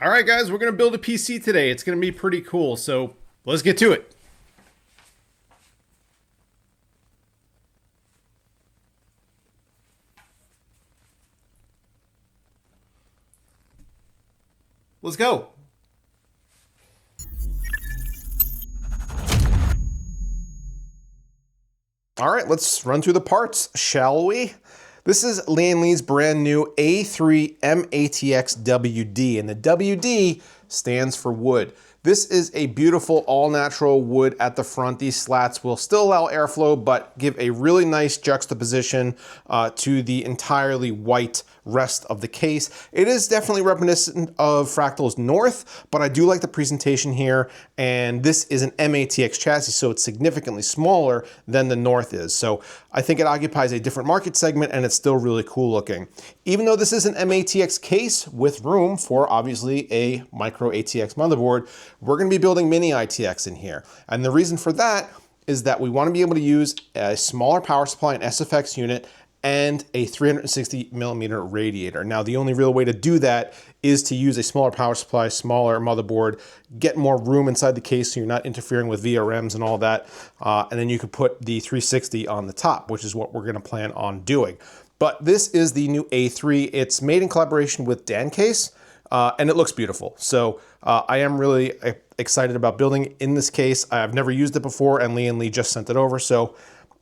All right, guys, we're going to build a PC today. It's going to be pretty cool, so let's get to it. Let's go. All right, let's run through the parts, shall we? This is Lian Li's brand new A3 MATX WD, and the WD stands for wood. This is a beautiful all-natural wood at the front. These slats will still allow airflow, but give a really nice juxtaposition to the entirely white rest of the case. It is definitely reminiscent of Fractal's North, but I do like the presentation here, and this is an MATX chassis, so it's significantly smaller than the North is. So I think it occupies a different market segment, and it's still really cool looking. Even though this is an MATX case with room for obviously a micro ATX motherboard, we're going to be building mini ITX in here. And the reason for that is that we want to be able to use a smaller power supply, an SFX unit, and a 360 millimeter radiator. Now, the only real way to do that is to use a smaller power supply, smaller motherboard, get more room inside the case so you're not interfering with VRMs and all that. And then you could put the 360 on the top, which is what we're gonna plan on doing. But this is the new A3. It's made in collaboration with Dancase, and it looks beautiful. So I am really excited about building in this case. I've never used it before, and Lian Li just sent it over, so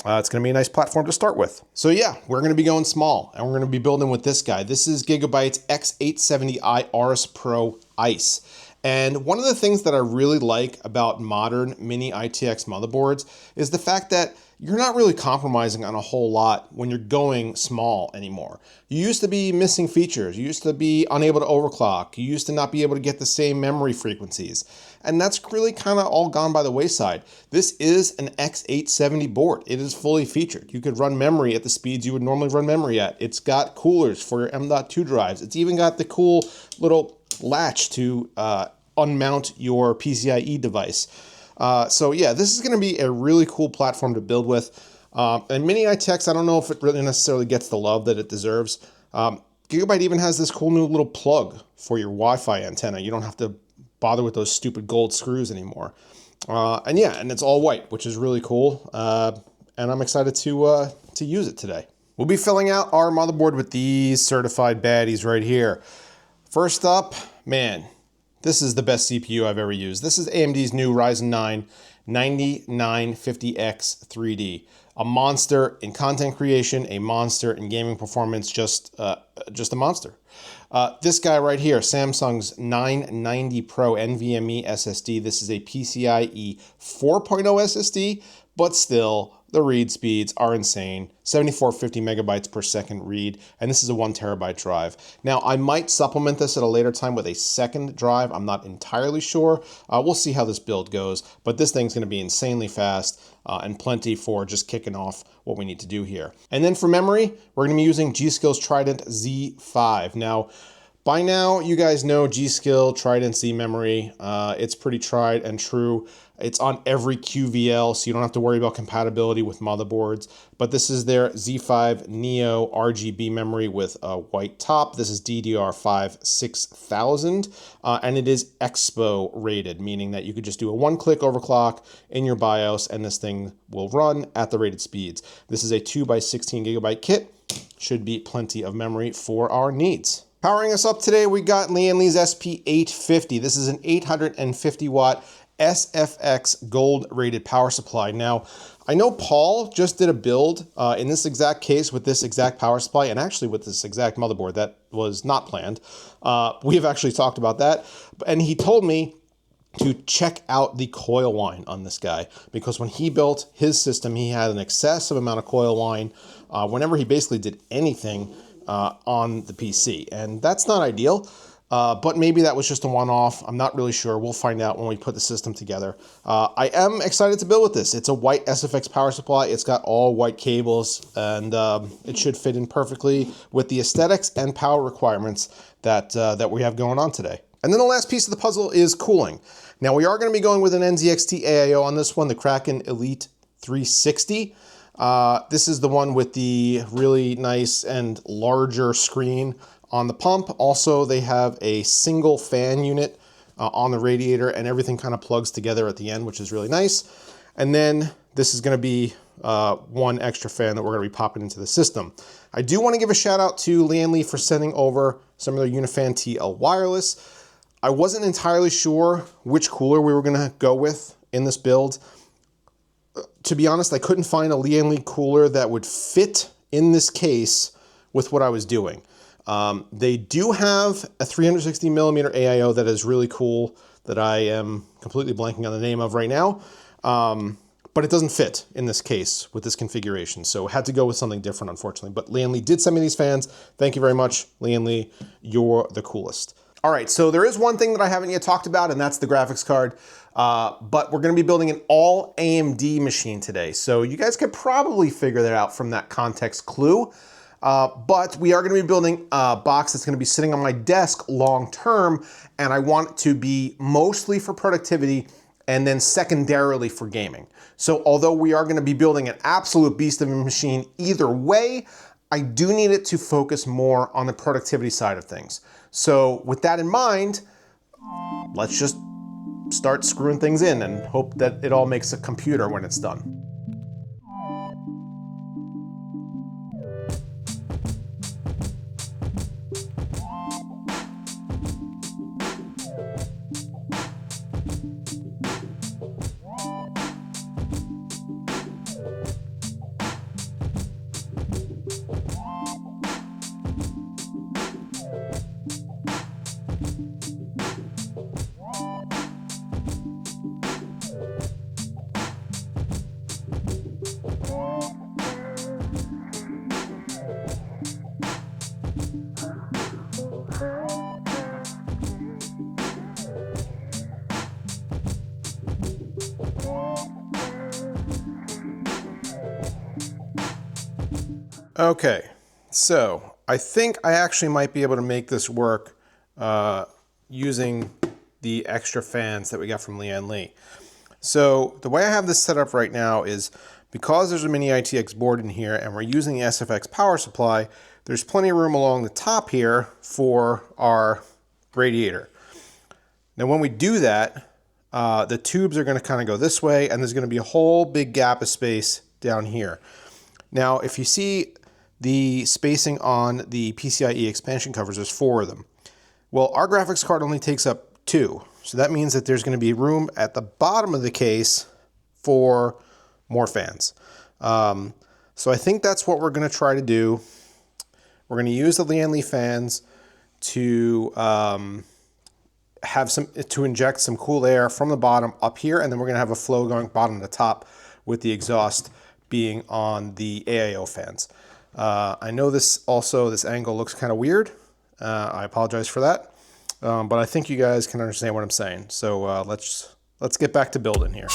it's going to be a nice platform to start with. So yeah, we're going to be going small, and we're going to be building with this guy. This is Gigabyte's X870i Aorus Pro Ice. And one of the things that I really like about modern mini ITX motherboards is the fact that you're not really compromising on a whole lot when you're going small anymore. You used to be missing features. You used to be unable to overclock. You used to not be able to get the same memory frequencies. And that's really kind of all gone by the wayside. This is an X870 board. It is fully featured. You could run memory at the speeds you would normally run memory at. It's got coolers for your M.2 drives. It's even got the cool little latch to unmount your PCIe device. So yeah, this is going to be a really cool platform to build with. And mini ITX, I don't know if it really necessarily gets the love that it deserves. Gigabyte even has this cool new little plug for your Wi-Fi antenna. You don't have to bother with those stupid gold screws anymore. And yeah, and it's all white, which is really cool. And I'm excited to use it today. We'll be filling out our motherboard with these certified baddies right here. First up, man, this is the best CPU I've ever used. This is AMD's new Ryzen 9 9950X 3D. A monster in content creation, a monster in gaming performance, just a monster. This guy right here, Samsung's 990 Pro NVMe SSD. This is a PCIe 4.0 SSD, but still, the read speeds are insane. 7450 megabytes per second read, and this is a 1 terabyte drive. Now, I might supplement this at a later time with a second drive. I'm not entirely sure. We'll see how this build goes, but this thing's gonna be insanely fast and plenty for just kicking off what we need to do here. And then for memory, we're gonna be using G.Skill's Trident Z5. Now, by now, you guys know G.Skill Trident Z memory. It's pretty tried and true. It's on every QVL, so you don't have to worry about compatibility with motherboards. But this is their Z5 Neo RGB memory with a white top. This is DDR5 6000, and it is Expo rated, meaning that you could just do a one-click overclock in your BIOS, and this thing will run at the rated speeds. This is a 2x16 gigabyte kit. Should be plenty of memory for our needs. Powering us up today, we got Lian Li's SP850. This is an 850 watt SFX gold rated power supply. Now, I know Paul just did a build in this exact case with this exact power supply, and actually with this exact motherboard that was not planned. We have actually talked about that, and he told me to check out the coil line on this guy, because when he built his system, he had an excessive amount of coil line whenever he basically did anything on the PC, and that's not ideal. But maybe that was just a one-off. I'm not really sure. We'll find out when we put the system together. I am excited to build with this. It's a white SFX power supply. It's got all white cables, and it should fit in perfectly with the aesthetics and power requirements that we have going on today. And then the last piece of the puzzle is cooling. Now, we are going to be going with an NZXT AIO on this one, the Kraken Elite 360. This is the one with the really nice and larger screen on the pump. Also, they have a single fan unit on the radiator, and everything kind of plugs together at the end, which is really nice. And then this is going to be one extra fan that we're going to be popping into the system. I do want to give a shout out to Lian Li for sending over some of their Unifan TL wireless. I wasn't entirely sure which cooler we were going to go with in this build. To be honest, I couldn't find a Lian Li cooler that would fit in this case with what I was doing. They do have a 360 millimeter AIO that is really cool that I am completely blanking on the name of right now. But it doesn't fit in this case with this configuration. So I had to go with something different, unfortunately. But Lian Li did send me these fans. Thank you very much, Lian Li. You're the coolest. All right, so there is one thing that I haven't yet talked about, and that's the graphics card. But we're gonna be building an all AMD machine today. So you guys could probably figure that out from that context clue. But we are going to be building a box that's going to be sitting on my desk long term, and I want it to be mostly for productivity and then secondarily for gaming. So although we are going to be building an absolute beast of a machine either way, I do need it to focus more on the productivity side of things. So with that in mind, let's just start screwing things in and hope that it all makes a computer when it's done. Okay, so I think I actually might be able to make this work using the extra fans that we got from Lian Li. So the way I have this set up right now is because there's a mini ITX board in here and we're using the SFX power supply, there's plenty of room along the top here for our radiator. Now when we do that, the tubes are going to kind of go this way, and there's going to be a whole big gap of space down here. Now if you see the spacing on the PCIe expansion covers, there's 4 of them. Well, our graphics card only takes up 2. So that means that there's going to be room at the bottom of the case for more fans. So I think that's what we're going to try to do. We're going to use the Lian Li fans to inject some cool air from the bottom up here, and then we're going to have a flow going bottom to top with the exhaust being on the AIO fans. I know this angle looks kind of weird. I apologize for that. But I think you guys can understand what I'm saying. So let's get back to building here.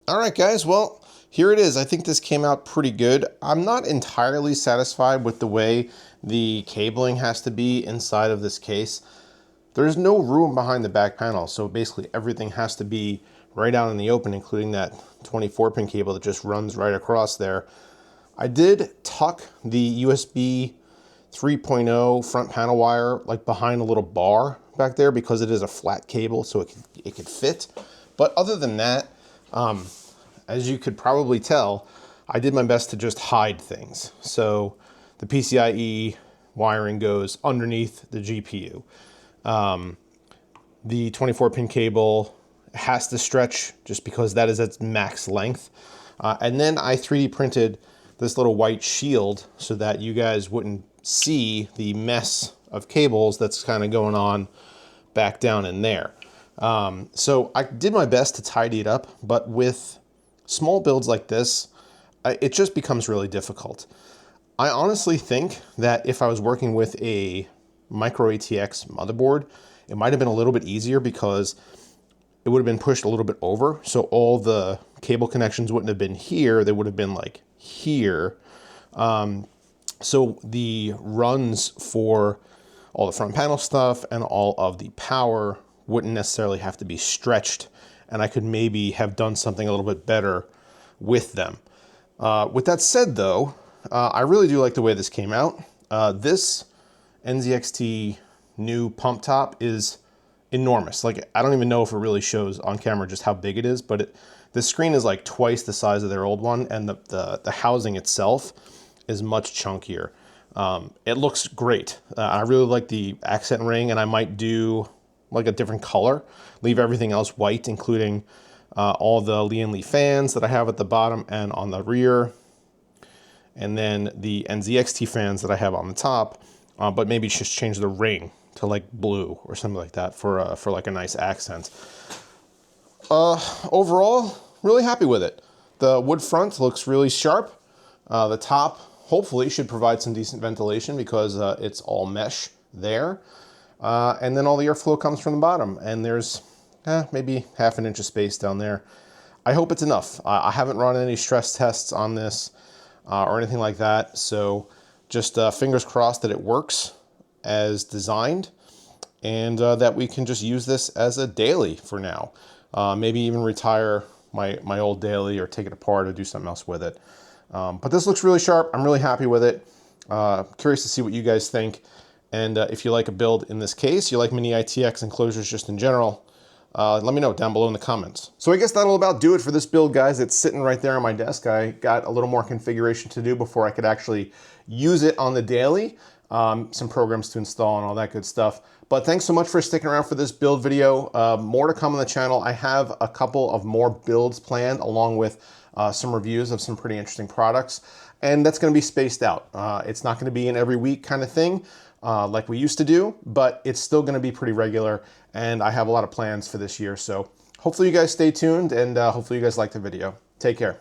All right, guys, well, here it is. I think this came out pretty good. I'm not entirely satisfied with the way the cabling has to be inside of this case. There's no room behind the back panel, so basically everything has to be right out in the open, including that 24-pin cable that just runs right across there. I did tuck the USB 3.0 front panel wire like behind a little bar back there because it is a flat cable, so it could fit. But other than that, as you could probably tell, I did my best to just hide things. So the PCIe wiring goes underneath the GPU. The 24-pin cable has to stretch just because that is its max length. And then I 3D printed this little white shield so that you guys wouldn't see the mess of cables that's kind of going on back down in there. So I did my best to tidy it up, but with small builds like this, it just becomes really difficult. I honestly think that if I was working with a micro ATX motherboard, it might have been a little bit easier because it would have been pushed a little bit over. So all the cable connections wouldn't have been here. They would have been like here. So the runs for all the front panel stuff and all of the power wouldn't necessarily have to be stretched. And I could maybe have done something a little bit better with them. With that said though, I really do like the way this came out. This NZXT new pump top is enormous. Like, I don't even know if it really shows on camera just how big it is, but the screen is like twice the size of their old one, and the housing itself is much chunkier. It looks great. I really like the accent ring, and I might do like a different color, leave everything else white, including all the Lian Li fans that I have at the bottom and on the rear, and then the NZXT fans that I have on the top, but maybe just change the ring to like blue or something like that for like a nice accent. Overall, really happy with it. The wood front looks really sharp. The top hopefully should provide some decent ventilation because it's all mesh there. And then all the airflow comes from the bottom, and there's maybe ½ inch of space down there. I hope it's enough. I haven't run any stress tests on this or anything like that, so just fingers crossed that it works as designed, and that we can just use this as a daily for now. Maybe even retire my old daily or take it apart or do something else with it. But this looks really sharp. I'm really happy with it. Curious to see what you guys think. And if you like a build in this case, you like mini ITX enclosures just in general, let me know down below in the comments. So I guess that'll about do it for this build, guys. It's sitting right there on my desk. I got a little more configuration to do before I could actually use it on the daily. Some programs to install and all that good stuff. But thanks so much for sticking around for this build video. More to come on the channel. I have a couple of more builds planned along with some reviews of some pretty interesting products. And that's going to be spaced out. It's not going to be an every week kind of thing like we used to do, but it's still going to be pretty regular. And I have a lot of plans for this year. So hopefully you guys stay tuned, and hopefully you guys like the video. Take care.